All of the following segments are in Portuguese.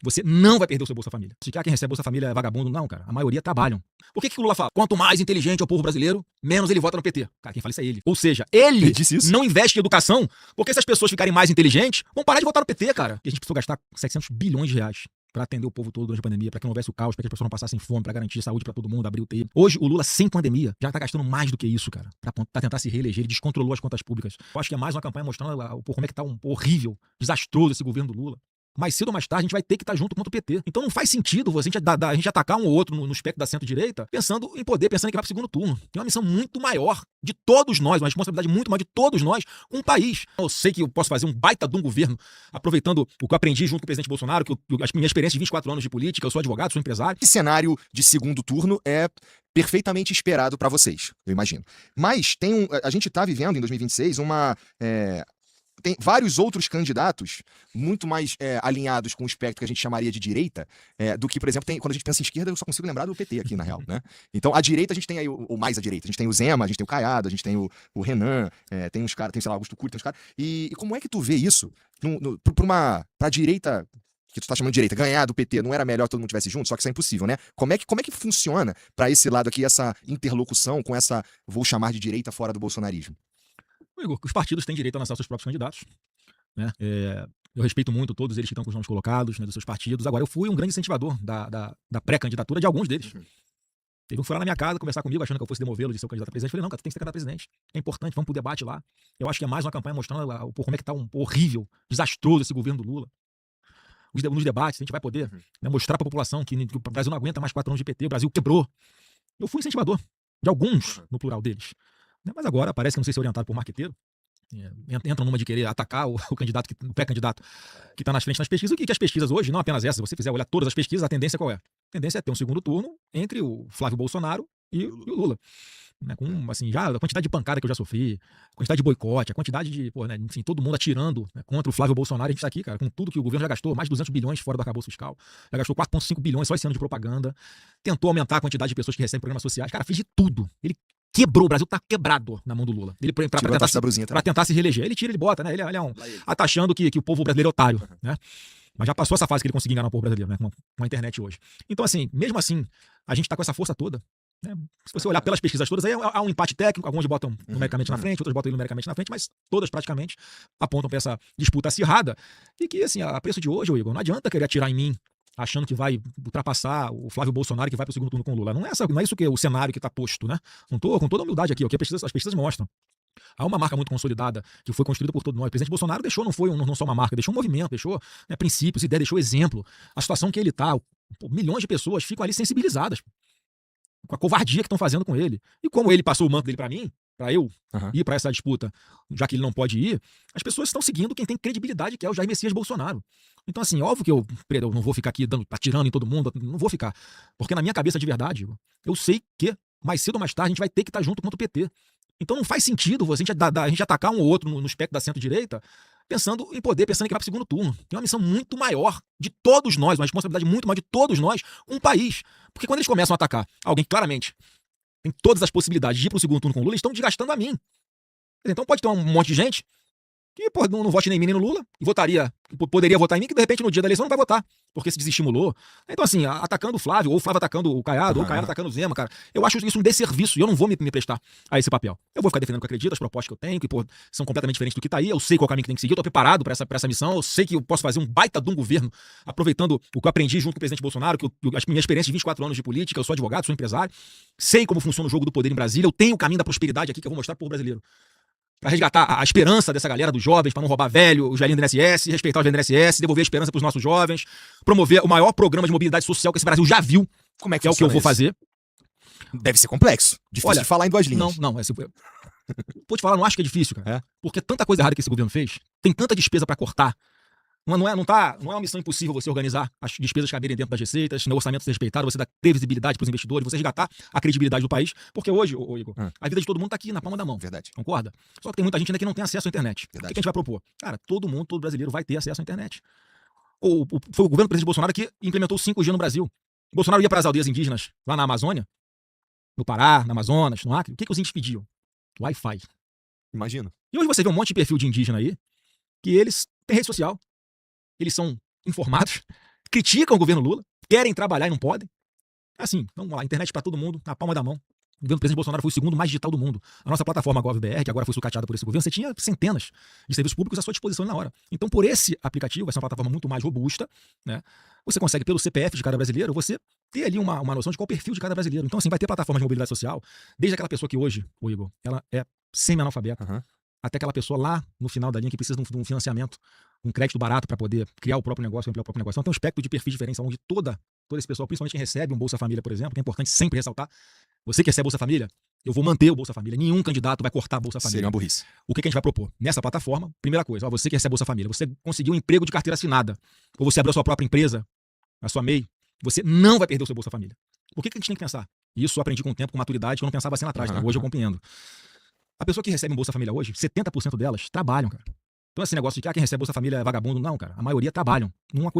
Você não vai perder o seu Bolsa Família. Se quem recebe Bolsa Família é vagabundo, não, cara. A maioria trabalham. Por que o Lula fala? Quanto mais inteligente é o povo brasileiro, menos ele vota no PT. Cara, quem fala isso é ele. Ou seja, ele não investe em educação, porque se as pessoas ficarem mais inteligentes, vão parar de votar no PT, cara. E a gente precisou gastar 700 bilhões de reais para atender o povo todo durante a pandemia, para que não houvesse o caos, para que as pessoas não passassem fome, para garantir saúde para todo mundo, abrir UTI. Hoje, o Lula, sem pandemia, já tá gastando mais do que isso, cara, para tentar se reeleger. Ele descontrolou as contas públicas. Eu acho que é mais uma campanha mostrando como é que tá horrível, desastroso esse governo do Lula. Mais cedo ou mais tarde, a gente vai ter que estar junto contra o PT. Então não faz sentido a gente atacar um ou outro no espectro da centro-direita, pensando em poder, pensando que vai para o segundo turno. Tem uma missão muito maior de todos nós, uma responsabilidade muito maior de todos nós com o país. Eu sei que eu posso fazer um baita de um governo, aproveitando o que eu aprendi junto com o presidente Bolsonaro, a minha experiência de 24 anos de política, eu sou advogado, sou empresário. Esse cenário de segundo turno é perfeitamente esperado para vocês, eu imagino. Mas a gente está vivendo em 2026 tem vários outros candidatos muito mais alinhados com o espectro que a gente chamaria de direita do que, por exemplo, quando a gente pensa em esquerda, eu só consigo lembrar do PT aqui, na real, né? Então, a direita, a gente tem aí, ou mais a direita, a gente tem o Zema, a gente tem o Caiado, a gente tem o Renan, tem uns caras, tem, sei lá, Augusto Cury, tem uns caras. E como é que tu vê isso pra direita, que tu tá chamando de direita, ganhar do PT, não era melhor que todo mundo tivesse junto, só que isso é impossível, né? Como é que funciona pra esse lado aqui, essa interlocução com essa, vou chamar de direita fora do bolsonarismo? Igor, os partidos têm direito a lançar seus próprios candidatos, né? Eu respeito muito todos eles que estão com os nomes colocados, né, dos seus partidos. Agora, eu fui um grande incentivador da pré-candidatura de alguns deles. Teve um foi lá na minha casa conversar comigo, achando que eu fosse demovê-lo de ser o candidato a presidente. Eu falei, não, cara, tu tem que ser candidato a presidente. É importante, vamos pro debate lá. Eu acho que é mais uma campanha mostrando como é que tá horrível, desastroso esse governo do Lula. Nos debates, a gente vai poder mostrar pra população que o Brasil não aguenta mais 4 anos de PT, o Brasil quebrou. Eu fui incentivador de alguns, no plural deles. Mas agora parece que não sei se é orientado por marqueteiro. Entra numa de querer atacar o candidato, o pré-candidato que está nas frentes nas pesquisas. O que as pesquisas hoje, não apenas essa, se você fizer olhar todas as pesquisas, a tendência qual é? A tendência é ter um segundo turno entre o Flávio Bolsonaro e o Lula. Né, com, assim, já a quantidade de pancada que eu já sofri, a quantidade de boicote, a quantidade de, enfim, todo mundo atirando, né, contra o Flávio Bolsonaro. A gente está aqui, cara, com tudo que o governo já gastou, mais de 200 bilhões fora do arcabouço fiscal, já gastou 4,5 bilhões só esse ano de propaganda, tentou aumentar a quantidade de pessoas que recebem programas sociais, cara, fez de tudo. Ele quebrou, o Brasil tá quebrado na mão do Lula. Ele pra tentar se reeleger. Ele tira, ele bota, né? Ele tá achando que o povo brasileiro é otário, né? Mas já passou essa fase que ele conseguiu enganar o povo brasileiro, né? Com a internet hoje. Então, assim, mesmo assim, a gente tá com essa força toda, né? Se você olhar pelas pesquisas todas, aí há um empate técnico, alguns botam numericamente na frente, outros botam numericamente na frente, mas todas praticamente apontam para essa disputa acirrada. E que, assim, a preço de hoje, Igor, não adianta querer atirar em mim, achando que vai ultrapassar o Flávio Bolsonaro, que vai para o segundo turno com o Lula. Não é isso que é o cenário que está posto, né? Não tô com toda a humildade aqui, o que as pesquisas mostram. Há uma marca muito consolidada que foi construída por todos nós. O presidente Bolsonaro deixou, não só uma marca, deixou um movimento, deixou, né, princípios, ideias, deixou exemplo. A situação que ele está, milhões de pessoas ficam ali sensibilizadas com a covardia que estão fazendo com ele. E como ele passou o manto dele para mim, para eu ir para essa disputa, já que ele não pode ir, as pessoas estão seguindo quem tem credibilidade, que é o Jair Messias Bolsonaro. Então, assim, óbvio que eu não vou ficar aqui atirando em todo mundo, não vou ficar. Porque na minha cabeça de verdade, eu sei que mais cedo ou mais tarde a gente vai ter que estar junto contra o PT. Então não faz sentido a gente atacar um ou outro no espectro da centro-direita, pensando em poder, pensando que vai para o segundo turno. Tem uma missão muito maior de todos nós, uma responsabilidade muito maior de todos nós, um país. Porque quando eles começam a atacar alguém que claramente tem todas as possibilidades de ir para o segundo turno com o Lula, eles estão desgastando a mim. Então pode ter um monte de gente que não vote nem em mim nem no Lula, e poderia votar em mim, que de repente no dia da eleição não vai votar, porque se desestimulou. Então, assim, atacando o Flávio, ou o Flávio atacando o Caiado, ou o Caiado atacando o Zema, cara, eu acho isso um desserviço, e eu não vou me prestar a esse papel. Eu vou ficar defendendo o que eu acredito, as propostas que eu tenho, que são completamente diferentes do que tá aí, eu sei qual caminho que tem que seguir, eu tô preparado para essa missão, eu sei que eu posso fazer um baita de um governo, aproveitando o que eu aprendi junto com o presidente Bolsonaro, a minha experiência de 24 anos de política, eu sou advogado, sou empresário, sei como funciona o jogo do poder em Brasília, eu tenho o caminho da prosperidade aqui que eu vou mostrar pro povo brasileiro. Para resgatar a esperança dessa galera, dos jovens, para não roubar velho, os velhinhos do INSS, respeitar os velhos do INSS, devolver a esperança para os nossos jovens, promover o maior programa de mobilidade social que esse Brasil já viu. Como é que é o que eu vou fazer. Deve ser complexo. Difícil de falar em 2 linhas. Não. Vou te falar, não acho que é difícil, cara. Porque tanta coisa errada que esse governo fez, tem tanta despesa para cortar. Não é uma missão impossível você organizar as despesas caberem dentro das receitas, no orçamento ser respeitado, você dar previsibilidade para os investidores, você resgatar a credibilidade do país, porque hoje, Igor, a vida de todo mundo tá aqui na palma da mão. Verdade. Concorda? Só que tem muita gente ainda que não tem acesso à internet. Verdade. O que a gente vai propor? Cara, todo brasileiro vai ter acesso à internet. Foi o governo do presidente Bolsonaro que implementou o 5G no Brasil. O Bolsonaro ia para as aldeias indígenas, lá na Amazônia, no Pará, na Amazonas, no Acre. O que os índios pediam? Wi-Fi. Imagina. E hoje você vê um monte de perfil de indígena aí, que eles têm rede social. Eles são informados, criticam o governo Lula, querem trabalhar e não podem. Assim, vamos lá, internet para todo mundo, na palma da mão. O governo do presidente Bolsonaro foi o segundo mais digital do mundo. A nossa plataforma GovBR, que agora foi sucateada por esse governo, você tinha centenas de serviços públicos à sua disposição na hora. Então, por esse aplicativo, vai ser uma plataforma muito mais robusta, né? Você consegue, pelo CPF de cada brasileiro, você ter ali uma noção de qual o perfil de cada brasileiro. Então, assim, vai ter plataformas de mobilidade social, desde aquela pessoa que hoje, ô Igor, ela é semi-analfabeta, até aquela pessoa lá no final da linha que precisa de um financiamento, um crédito barato para poder criar o próprio negócio, ampliar o próprio negócio. Então, tem um espectro de perfis diferentes, onde todo esse pessoal, principalmente quem recebe um Bolsa Família, por exemplo, que é importante sempre ressaltar, você que recebe Bolsa Família, eu vou manter o Bolsa Família. Nenhum candidato vai cortar a Bolsa Família. Seria uma burrice. O que a gente vai propor? Nessa plataforma, primeira coisa, você que recebe Bolsa Família, você conseguiu um emprego de carteira assinada, ou você abriu a sua própria empresa, a sua MEI, você não vai perder o seu Bolsa Família. Por que a gente tem que pensar? Isso eu aprendi com o tempo, com maturidade, que eu não pensava assim lá atrás, né? Hoje eu compreendo. A pessoa que recebe um Bolsa Família hoje, 70% delas trabalham, cara. Então esse negócio de que quem recebe Bolsa Família é vagabundo, não, cara. A maioria trabalham. Uma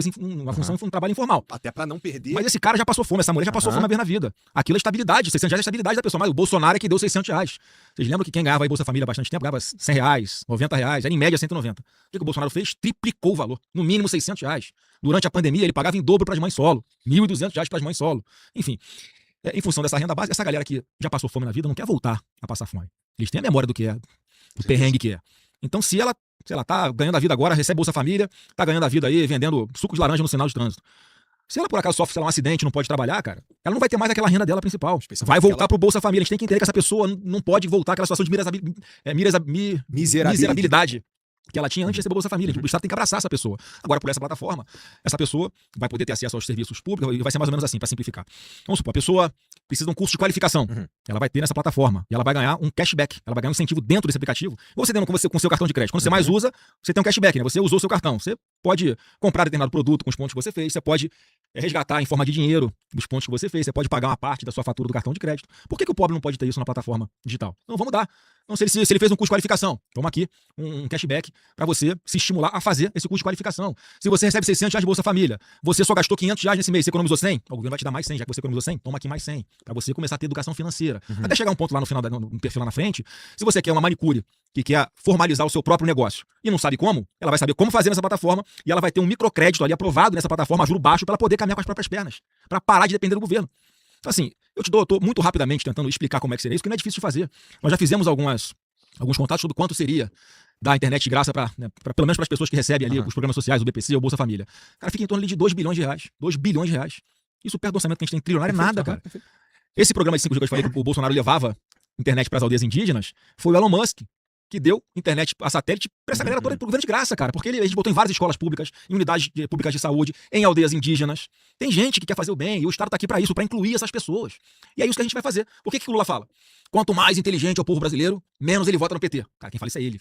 função, um trabalho informal. Até pra não perder. Mas esse cara já passou fome, essa mulher já passou fome uma vez na vida. Aquilo é estabilidade, 600 reais é estabilidade da pessoa. Mas o Bolsonaro é que deu 600 reais. Vocês lembram que quem ganhava aí Bolsa Família há bastante tempo ganhava 100 reais, 90 reais, era em média 190. O que o Bolsonaro fez? Triplicou o valor. No mínimo 600 reais. Durante a pandemia ele pagava em dobro para as mães solo. 1.200 reais para as mães solo. Enfim, em função dessa renda básica, essa galera que já passou fome na vida não quer voltar a passar fome. Eles têm a memória do que é, do perrengue que é. Então se ela tá ganhando a vida agora, recebe Bolsa Família, tá ganhando a vida aí vendendo suco de laranja no sinal de trânsito. Se ela por acaso sofre um acidente, não pode trabalhar, cara, ela não vai ter mais aquela renda dela principal. Vai voltar pro Bolsa Família. A gente tem que entender que essa pessoa não pode voltar àquela situação de miserabilidade que ela tinha antes de receber o Bolsa Família. O Estado tem que abraçar essa pessoa. Agora, por essa plataforma, essa pessoa vai poder ter acesso aos serviços públicos e vai ser mais ou menos assim, para simplificar. Vamos supor, a pessoa precisa de um curso de qualificação. Ela vai ter nessa plataforma e ela vai ganhar um cashback. Ela vai ganhar um incentivo dentro desse aplicativo. Ou você tendo com seu cartão de crédito. Quando você mais usa, você tem um cashback, né? Você usou seu cartão. Você pode comprar determinado produto com os pontos que você fez. Você pode resgatar em forma de dinheiro os pontos que você fez. Você pode pagar uma parte da sua fatura do cartão de crédito. Por que o pobre não pode ter isso na plataforma digital? Não, vamos dar. Então, se ele fez um curso de qualificação, toma aqui um cashback para você se estimular a fazer esse curso de qualificação. Se você recebe 600 reais de Bolsa Família, você só gastou 500 reais nesse mês, você economizou 100, o governo vai te dar mais 100, já que você economizou 100, toma aqui mais 100, para você começar a ter educação financeira. Até chegar um ponto lá no final, no perfil lá na frente, se você quer uma manicure que quer formalizar o seu próprio negócio e não sabe como, ela vai saber como fazer nessa plataforma e ela vai ter um microcrédito ali aprovado nessa plataforma, a juro baixo, para ela poder caminhar com as próprias pernas, para parar de depender do governo. Então, assim, eu tô muito rapidamente tentando explicar como é que seria isso, porque não é difícil de fazer. Nós já fizemos alguns contatos sobre quanto seria dar internet de graça pelo menos para as pessoas que recebem ali os programas sociais, o BPC ou Bolsa Família. Cara, fica em torno ali de 2 bilhões de reais. 2 bilhões de reais. Isso perto do orçamento que a gente tem trilionário é nada, cara. Esse programa de 5G que eu falei que o Bolsonaro levava internet para as aldeias indígenas foi o Elon Musk que deu internet a satélite para essa galera toda pro governo de graça, cara. Porque a gente botou em várias escolas públicas, em unidades públicas de saúde, em aldeias indígenas. Tem gente que quer fazer o bem e o Estado tá aqui para isso, para incluir essas pessoas. E é isso que a gente vai fazer. Por que o Lula fala? Quanto mais inteligente é o povo brasileiro, menos ele vota no PT. Cara, quem fala isso é ele.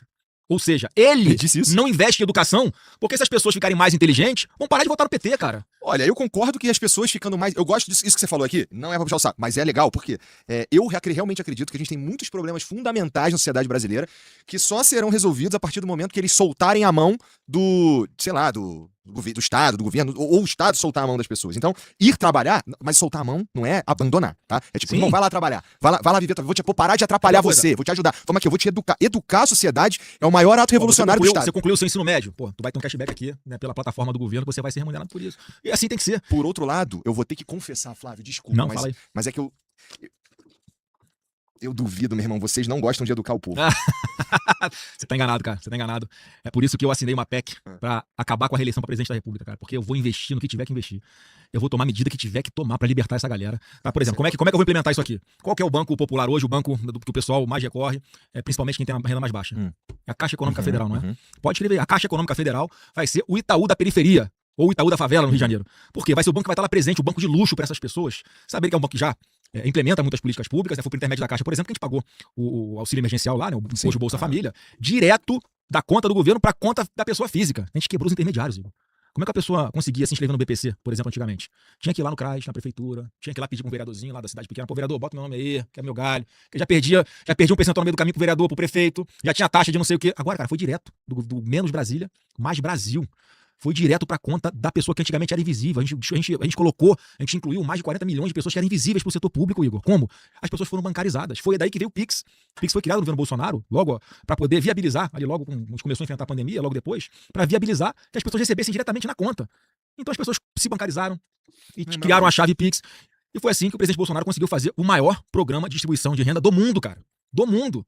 Ou seja, ele não investe em educação, porque se as pessoas ficarem mais inteligentes, vão parar de votar no PT, cara. Olha, eu concordo que as pessoas ficando mais... Eu gosto disso que você falou aqui, não é pra puxar o saco, mas é legal, porque eu realmente acredito que a gente tem muitos problemas fundamentais na sociedade brasileira que só serão resolvidos a partir do momento que eles soltarem a mão do Estado, do governo, ou o Estado soltar a mão das pessoas. Então, ir trabalhar, mas soltar a mão não é abandonar, tá? É tipo, irmão, vai lá trabalhar, vai lá viver, vou parar de atrapalhar você, vou te ajudar. Toma aqui, eu vou te educar. Educar a sociedade é o maior ato revolucionário do Estado. Você concluiu o seu ensino médio, pô, tu vai ter um cashback aqui, né, pela plataforma do governo, que você vai ser remunerado por isso. E assim tem que ser. Por outro lado, eu vou ter que confessar, Flávio, desculpa, não, mas é que eu duvido, meu irmão, vocês não gostam de educar o povo. Você tá enganado, cara, você tá enganado. É por isso que eu assinei uma PEC pra acabar com a reeleição pra presidente da República, cara, porque eu vou investir no que tiver que investir. Eu vou tomar a medida que tiver que tomar pra libertar essa galera. Tá, por exemplo, como é que eu vou implementar isso aqui? Qual que é o banco popular hoje, o banco que o pessoal mais recorre, principalmente quem tem a renda mais baixa? É a Caixa Econômica Federal, não é? Pode escrever, a Caixa Econômica Federal vai ser o Itaú da periferia, ou o Itaú da favela no Rio de Janeiro. Por quê? Vai ser o banco que vai estar lá presente, o banco de luxo para essas pessoas. Saber que é um banco que já implementa muitas políticas públicas, foi por intermédio da Caixa, por exemplo, que a gente pagou o auxílio emergencial lá, né, o Bolsa Família, direto da conta do governo para a conta da pessoa física. A gente quebrou os intermediários, Igor. Como é que a pessoa conseguia se inscrever no BPC, por exemplo, antigamente? Tinha que ir lá no CRAS, na prefeitura, tinha que ir lá pedir pra um vereadorzinho lá da cidade pequena, pô, vereador, bota meu nome aí, que é meu galho, que já perdi um percentual no meio do caminho pro vereador, pro prefeito, já tinha taxa de não sei o quê. Agora, cara, foi direto, do menos Brasília, mais Brasil. foi direto pra conta da pessoa que antigamente era invisível. A gente incluiu mais de 40 milhões de pessoas que eram invisíveis pro setor público, Igor. Como? As pessoas foram bancarizadas. Foi daí que veio o Pix. O Pix foi criado no governo Bolsonaro, logo para poder viabilizar, ali logo quando a gente começou a enfrentar a pandemia, logo depois, para viabilizar que as pessoas recebessem diretamente na conta. Então as pessoas se bancarizaram e criaram a chave Pix. E foi assim que o presidente Bolsonaro conseguiu fazer o maior programa de distribuição de renda do mundo, cara. Do mundo.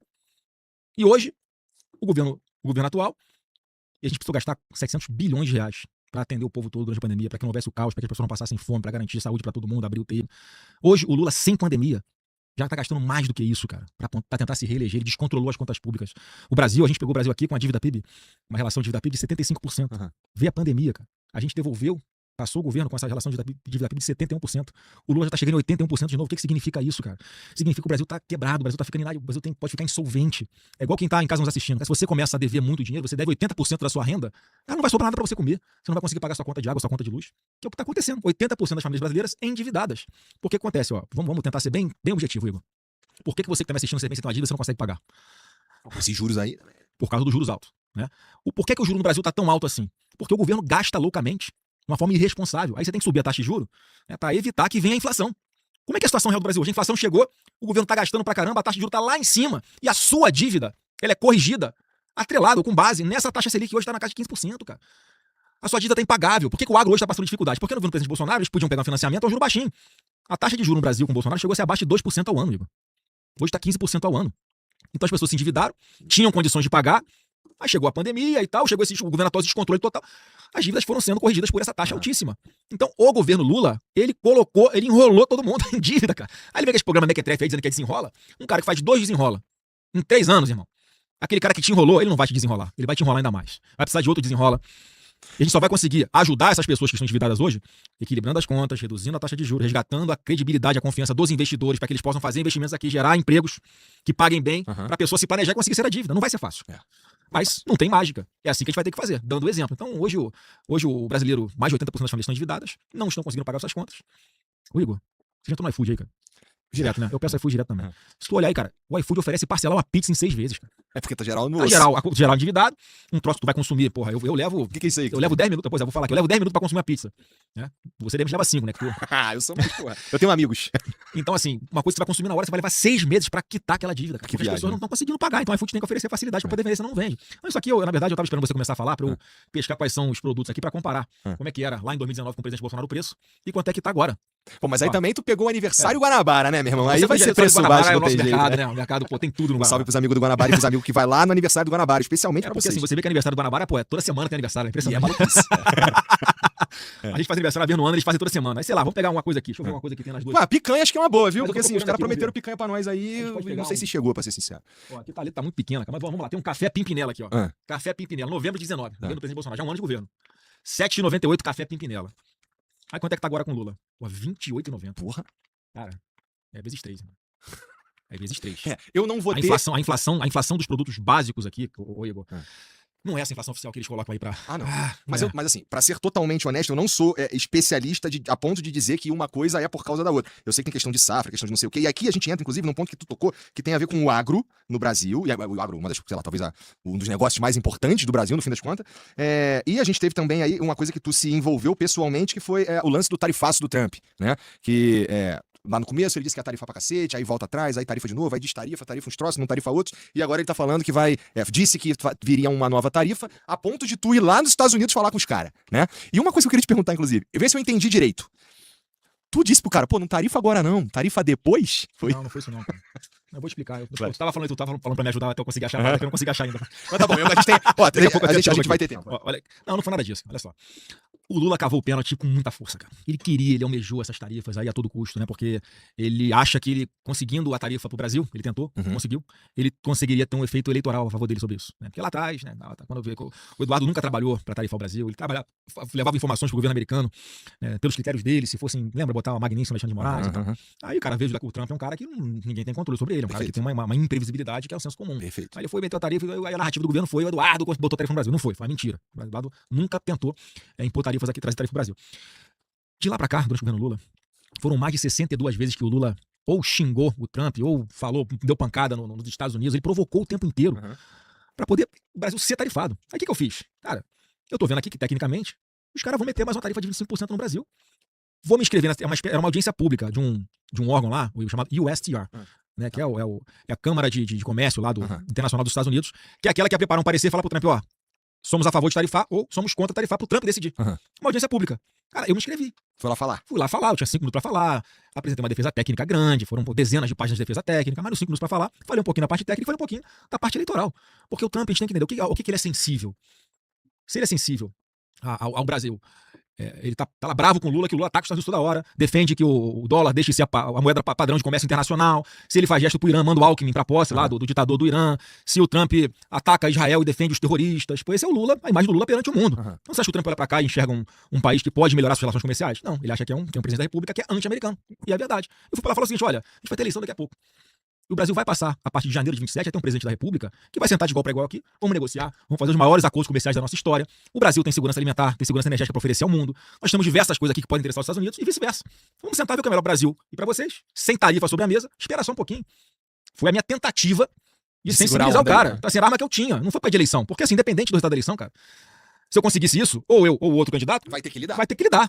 E hoje, o governo atual, e a gente precisou gastar 700 bilhões de reais para atender o povo todo durante a pandemia, para que não houvesse o caos, para que as pessoas não passassem fome, para garantir saúde para todo mundo, abrir UTI. Hoje, o Lula, sem pandemia, já tá gastando mais do que isso, cara, para tentar se reeleger. Ele descontrolou as contas públicas. A gente pegou o Brasil aqui com a dívida PIB, uma relação de dívida PIB de 75%. Veio a pandemia, cara. A gente devolveu, passou o governo com essa relação de dívida PIB de 71%. O Lula já tá chegando em 81% de novo. O que significa isso, cara? Significa que o Brasil tá quebrado, o Brasil tá ficando inábil, o Brasil pode ficar insolvente. É igual quem tá em casa nos assistindo. Se você começa a dever muito dinheiro, você deve 80% da sua renda, não vai sobrar nada pra você comer. Você não vai conseguir pagar sua conta de água, sua conta de luz. Que é o que tá acontecendo. 80% das famílias brasileiras endividadas. Porque acontece, ó, vamos tentar ser bem objetivo, Igor. Por que você que tá me assistindo, você tem uma dívida, você não consegue pagar? Esses juros aí... Por causa dos juros altos, né? Por que o juro no Brasil tá tão alto assim? Porque o governo gasta loucamente, de uma forma irresponsável. Aí você tem que subir a taxa de juros, né, para evitar que venha a inflação. Como é que é a situação real do Brasil hoje? A inflação chegou, o governo tá gastando pra caramba, a taxa de juros tá lá em cima, e a sua dívida, ela é corrigida, atrelado, com base nessa taxa Selic que hoje tá na casa de 15%, cara. A sua dívida tá impagável. Por que o agro hoje tá passando dificuldade? Porque no governo do presidente Bolsonaro eles podiam pegar um financiamento ao juro baixinho. A taxa de juros no Brasil com o Bolsonaro chegou a ser abaixo de 2% ao ano, Igor. Hoje tá 15% ao ano. Então as pessoas se endividaram, tinham condições de pagar, aí chegou a pandemia e tal, chegou o governo atual de descontrole total. As dívidas foram sendo corrigidas por essa taxa altíssima. Então, o governo Lula, ele enrolou todo mundo em dívida, cara. Aí ele vem com esse programa Mequetrefe aí dizendo que desenrola. Um cara que faz 2 desenrola. Em 3 anos, irmão. Aquele cara que te enrolou, ele não vai te desenrolar. Ele vai te enrolar ainda mais. Vai precisar de outro desenrola. E a gente só vai conseguir ajudar essas pessoas que estão endividadas hoje, equilibrando as contas, reduzindo a taxa de juros, resgatando a credibilidade, a confiança dos investidores, para que eles possam fazer investimentos aqui, gerar empregos que paguem bem, para a pessoa se planejar e conseguir ser a dívida. Não vai ser fácil. Mas não tem mágica. É assim que a gente vai ter que fazer, dando o exemplo. Então, hoje o brasileiro, mais de 80% das famílias estão endividadas, não estão conseguindo pagar suas contas. Ô, Igor, você já entrou no iFood aí, cara? Direto, né? Eu peço iFood direto também. Se tu olhar aí, cara, o iFood oferece parcelar uma pizza em 6 vezes, cara. É porque tá geral no osso. Tá geral endividado, um troço que tu vai consumir, porra, eu levo... O que é isso aí? Eu levo 10 minutos, pois eu vou falar aqui, eu levo 10 minutos pra consumir uma pizza. Né? Você deve levar 5, né? Eu sou muito, porra. Eu tenho amigos. Então, assim, uma coisa que você vai consumir na hora, você vai levar 6 meses pra quitar aquela dívida, cara. Porque as pessoas não estão conseguindo pagar, então o iFood tem que oferecer facilidade pra poder vender, senão não vende. Então, isso aqui, na verdade, eu tava esperando você começar a falar pra eu pescar quais são os produtos aqui pra comparar como é que era lá em 2019 com o presidente Bolsonaro o preço e quanto é que tá agora. Pô, mas aí também tu pegou o aniversário Guanabara, né, meu irmão? Aí vai ser preço baixo, é o nosso mercado, né? O mercado, pô, tem tudo no Guanabara. Salve pros amigos do Guanabara e pros amigos que vai lá no aniversário do Guanabara, especialmente pra porque vocês. assim, você vê que aniversário do Guanabara, pô, toda semana tem aniversário, é impressionante. A gente faz aniversário uma vez no ano, eles fazem toda semana. Aí, sei lá, vamos pegar uma coisa aqui. Deixa eu ver uma coisa que tem nas duas. Ué, picanha acho que é uma boa, viu? Mas porque assim, os caras prometeram aqui, picanha pra nós aí, não sei se chegou, pra ser sincero. Ó, aqui tá muito pequena, mas vamos lá. Tem um café Pimpinela aqui, ó. Café Pimpinela, novembro de 19, governo do presidente Bolsonaro, já é um ano de governo. R$7,98 café Pimpinela. Aí quanto é que tá agora com o Lula? Pô, R$28,90. Porra. Cara, é vezes 3, né? É vezes 3. Eu não vou ter... A inflação dos produtos básicos aqui, ô Igor, não é essa inflação oficial que eles colocam aí pra... não. Mas assim, pra ser totalmente honesto, eu não sou especialista a ponto de dizer que uma coisa é por causa da outra. Eu sei que tem questão de safra, questão de não sei o quê. E aqui a gente entra, inclusive, num ponto que tu tocou, que tem a ver com o agro no Brasil. E o agro, sei lá, talvez um dos negócios mais importantes do Brasil, no fim das contas. E a gente teve também aí uma coisa que tu se envolveu pessoalmente, que foi o lance do tarifaço do Trump, né? Que... lá no começo ele disse que ia tarifar pra cacete, aí volta atrás, aí tarifa de novo, aí tarifa uns troços, não tarifa outros, e agora ele tá falando que disse que viria uma nova tarifa, a ponto de tu ir lá nos Estados Unidos falar com os caras, né? E uma coisa que eu queria te perguntar, inclusive, vê se eu entendi direito. Tu disse pro cara, pô, não tarifa agora não, tarifa depois? Não foi isso não, cara. Eu vou te explicar. Tu tava falando pra me ajudar até eu conseguir achar, mas eu não consegui achar ainda. Mas tá bom, a gente tem... a gente vai ter tempo. Olha, não foi nada disso, olha só. O Lula cavou o pênalti com muita força, cara. Ele almejou essas tarifas aí a todo custo, né? Porque ele acha que ele, conseguindo a tarifa pro Brasil, ele tentou, conseguiu, ele conseguiria ter um efeito eleitoral a favor dele sobre isso, né? Porque lá atrás, né? Quando eu vi, o Eduardo nunca trabalhou pra tarifar o Brasil, ele levava informações pro governo americano, pelos critérios dele, se fossem, lembra, botar o Magnício no Alexandre de Moraes e tal. Aí o cara veio o Trump é um cara que ninguém tem controle sobre ele, é um cara que tem uma imprevisibilidade que é o senso comum. Perfeito. Aí ele foi, meteu a tarifa, e a narrativa do governo foi: o Eduardo botou tarifa no Brasil. Não foi mentira. O Eduardo nunca tentou impor tarifas aqui, trazer tarifa pro Brasil. De lá pra cá, durante o governo Lula, foram mais de 62 vezes que o Lula ou xingou o Trump, ou falou, deu pancada nos Estados Unidos. Ele provocou o tempo inteiro pra poder o Brasil ser tarifado. Aí o que eu fiz? Cara, eu tô vendo aqui que, tecnicamente, os caras vão meter mais uma tarifa de 25% no Brasil. Vou me inscrever, era uma audiência pública de um órgão lá, o chamado USTR, né, que é a Câmara de Comércio lá Internacional dos Estados Unidos, que é aquela que ia preparar um parecer e falar pro Trump, ó, somos a favor de tarifar ou somos contra tarifar pro Trump decidir. Uma audiência pública. Cara, eu me inscrevi. Foi lá falar. Fui lá falar, eu tinha 5 minutos pra falar, apresentei uma defesa técnica grande, foram dezenas de páginas de defesa técnica, mas nos 5 minutos pra falar, falei um pouquinho da parte técnica e falei um pouquinho da parte eleitoral. Porque o Trump, a gente tem que entender o que ele é sensível. Se ele é sensível ao Brasil, ele tá lá bravo com o Lula, que o Lula ataca os Estados Unidos toda hora, defende que o dólar deixe de ser a moeda padrão de comércio internacional. Se ele faz gesto pro Irã, manda o Alckmin pra posse lá do ditador do Irã. Se o Trump ataca Israel e defende os terroristas, pô, esse é o Lula, a imagem do Lula perante o mundo. Então você acha que o Trump olha pra cá e enxerga um país que pode melhorar suas relações comerciais? Não, ele acha que tem um presidente da República que é anti-americano. E é verdade. Eu fui pra lá e falei o seguinte, olha, a gente vai ter eleição daqui a pouco. E o Brasil vai passar, a partir de janeiro de 27, a ter um presidente da República que vai sentar de igual para igual aqui, vamos negociar, vamos fazer os maiores acordos comerciais da nossa história. O Brasil tem segurança alimentar, tem segurança energética para oferecer ao mundo. Nós temos diversas coisas aqui que podem interessar os Estados Unidos e vice-versa. Vamos sentar e ver o que é melhor para o Brasil e para vocês, sem tarifa sobre a mesa, espera só um pouquinho. Foi a minha tentativa de sensibilizar o cara. Então, assim, era a arma que eu tinha, não foi para de eleição. Porque, assim, independente do resultado da eleição, cara, se eu conseguisse isso, ou eu ou o outro candidato, vai ter que lidar. Vai ter que lidar.